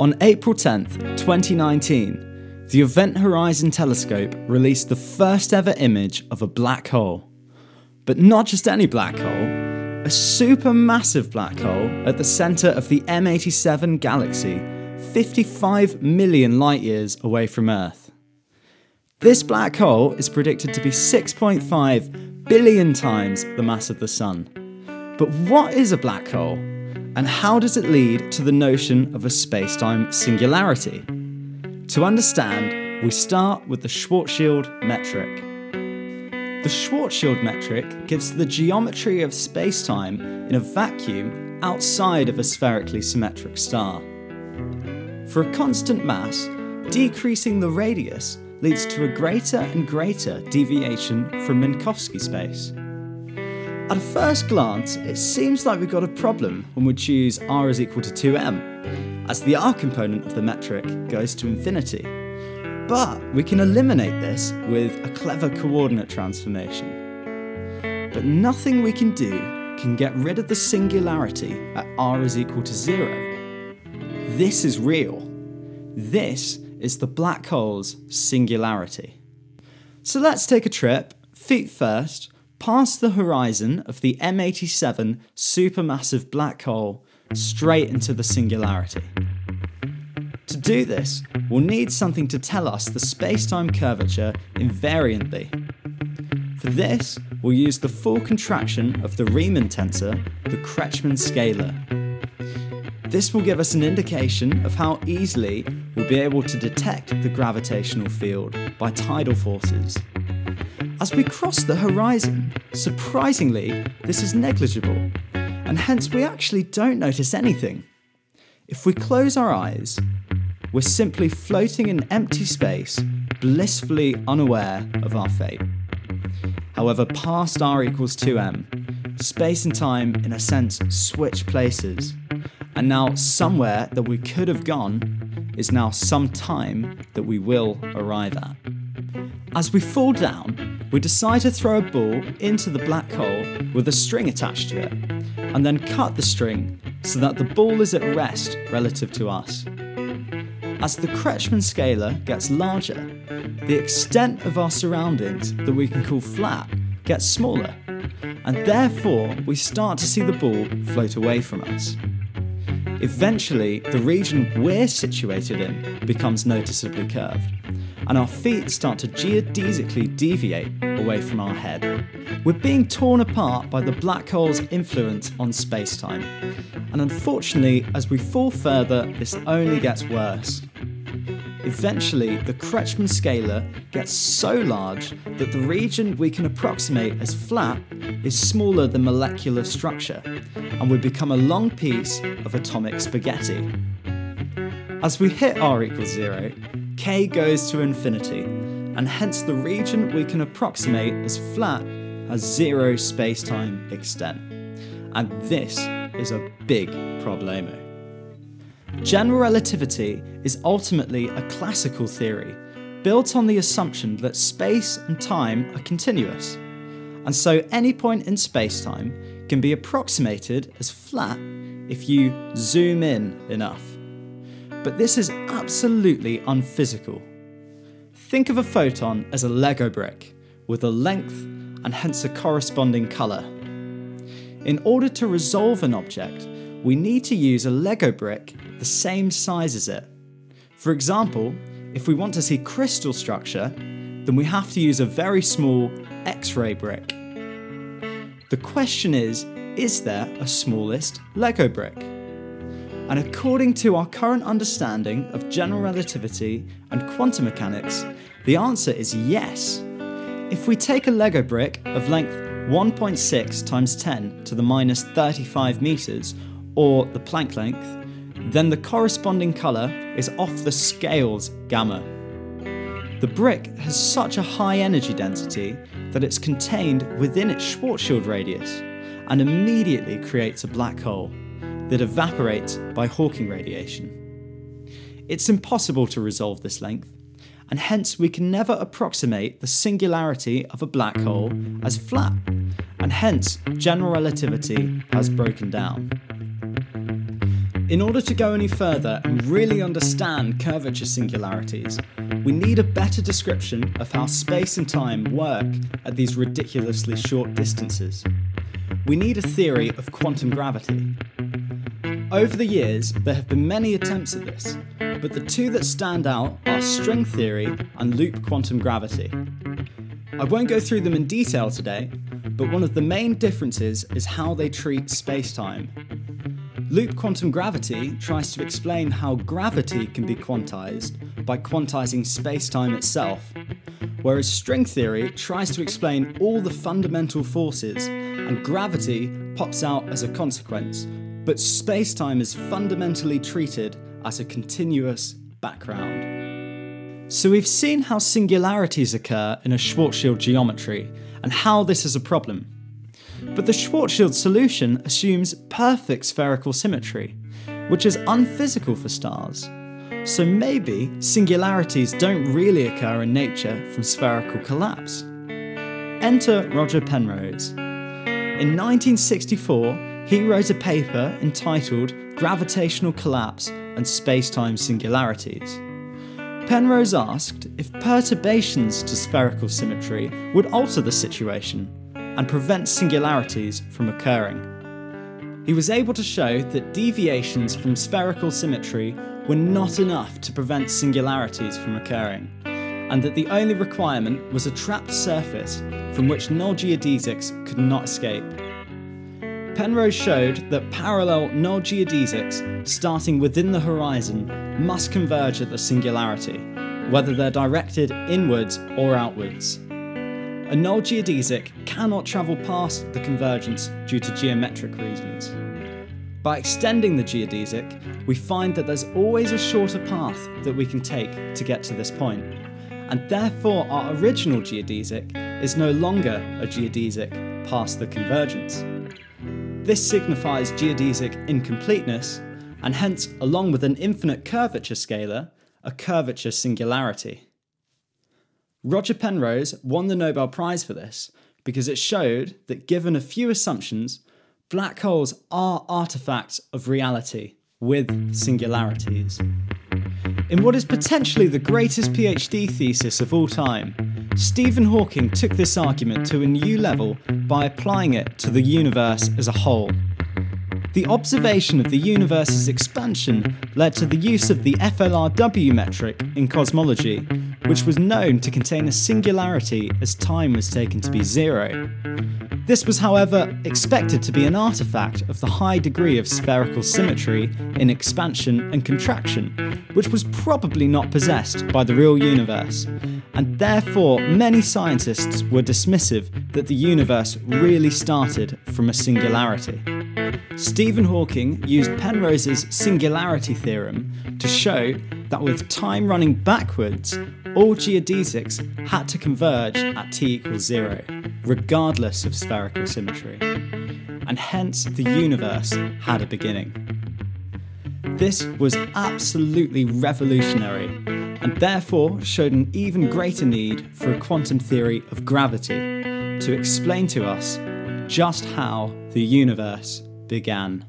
On April 10th, 2019, the Event Horizon Telescope released the first ever image of a black hole. But not just any black hole, a supermassive black hole at the centre of the M87 galaxy, 55 million light years away from Earth. This black hole is predicted to be 6.5 billion times the mass of the Sun. But what is a black hole? And how does it lead to the notion of a space-time singularity? To understand, we start with the Schwarzschild Metric. The Schwarzschild Metric gives the geometry of space-time in a vacuum outside of a spherically symmetric star. For a constant mass, decreasing the radius leads to a greater and greater deviation from Minkowski space. At a first glance, it seems like we've got a problem when we choose r is equal to 2m, as the r component of the metric goes to infinity. But we can eliminate this with a clever coordinate transformation. But nothing we can do can get rid of the singularity at r is equal to 0. This is real. This is the black hole's singularity. So let's take a trip, feet first, past the horizon of the M87 supermassive black hole straight into the singularity. To do this, we'll need something to tell us the space-time curvature invariantly. For this, we'll use the full contraction of the Riemann tensor, the Kretschmann scalar. This will give us an indication of how easily we'll be able to detect the gravitational field by tidal forces. As we cross the horizon, surprisingly, this is negligible, and hence we actually don't notice anything. If we close our eyes, we're simply floating in empty space, blissfully unaware of our fate. However, past r equals 2m, space and time, in a sense, switch places, and now somewhere that we could have gone is now some time that we will arrive at. As we fall down, we decide to throw a ball into the black hole with a string attached to it, and then cut the string so that the ball is at rest relative to us. As the Kretschmann scalar gets larger, the extent of our surroundings that we can call flat gets smaller, and therefore we start to see the ball float away from us. Eventually, the region we're situated in becomes noticeably curved, and our feet start to geodesically deviate away from our head. We're being torn apart by the black hole's influence on space-time, and unfortunately, as we fall further, this only gets worse. Eventually, the Kretschmann scalar gets so large that the region we can approximate as flat is smaller than molecular structure, and we become a long piece of atomic spaghetti. As we hit r equals 0, k goes to infinity, and hence the region we can approximate as flat has 0 space-time extent. And this is a big problemo. General relativity is ultimately a classical theory, built on the assumption that space and time are continuous, and so any point in space-time can be approximated as flat if you zoom in enough. But this is absolutely unphysical. Think of a photon as a Lego brick, with a length and hence a corresponding colour. In order to resolve an object, we need to use a Lego brick the same size as it. For example, if we want to see crystal structure, then we have to use a very small X-ray brick. The question is there a smallest Lego brick? And according to our current understanding of general relativity and quantum mechanics, the answer is yes. If we take a Lego brick of length 1.6 times 10 to the minus 35 meters, or the Planck length, then the corresponding colour is off the scales gamma. The brick has such a high energy density that it's contained within its Schwarzschild radius and immediately creates a black hole that evaporates by Hawking radiation. It's impossible to resolve this length, and hence we can never approximate the singularity of a black hole as flat, and hence general relativity has broken down. In order to go any further and really understand curvature singularities, we need a better description of how space and time work at these ridiculously short distances. We need a theory of quantum gravity. Over the years, there have been many attempts at this, but the two that stand out are string theory and loop quantum gravity. I won't go through them in detail today, but one of the main differences is how they treat space-time. Loop quantum gravity tries to explain how gravity can be quantized by quantizing space-time itself, whereas string theory tries to explain all the fundamental forces and gravity pops out as a consequence, but space-time is fundamentally treated as a continuous background. So we've seen how singularities occur in a Schwarzschild geometry and how this is a problem. But the Schwarzschild solution assumes perfect spherical symmetry, which is unphysical for stars. So maybe singularities don't really occur in nature from spherical collapse. Enter Roger Penrose. In 1964, he wrote a paper entitled Gravitational Collapse and Space-Time Singularities. Penrose asked if perturbations to spherical symmetry would alter the situation and prevent singularities from occurring. He was able to show that deviations from spherical symmetry were not enough to prevent singularities from occurring, and that the only requirement was a trapped surface from which null geodesics could not escape. Penrose showed that parallel null geodesics starting within the horizon must converge at the singularity, whether they're directed inwards or outwards. A null geodesic cannot travel past the convergence due to geometric reasons. By extending the geodesic, we find that there's always a shorter path that we can take to get to this point, and therefore our original geodesic is no longer a geodesic past the convergence. This signifies geodesic incompleteness, and hence, along with an infinite curvature scalar, a curvature singularity. Roger Penrose won the Nobel Prize for this because it showed that given a few assumptions, black holes are artifacts of reality with singularities. In what is potentially the greatest PhD thesis of all time, Stephen Hawking took this argument to a new level by applying it to the universe as a whole. The observation of the universe's expansion led to the use of the FLRW metric in cosmology, which was known to contain a singularity as time was taken to be zero. This was, however, expected to be an artifact of the high degree of spherical symmetry in expansion and contraction, which was probably not possessed by the real universe, and therefore many scientists were dismissive that the universe really started from a singularity. Stephen Hawking used Penrose's singularity theorem to show that with time running backwards, all geodesics had to converge at t equals 0, regardless of spherical symmetry, and hence the universe had a beginning. This was absolutely revolutionary, and therefore showed an even greater need for a quantum theory of gravity to explain to us just how the universe began.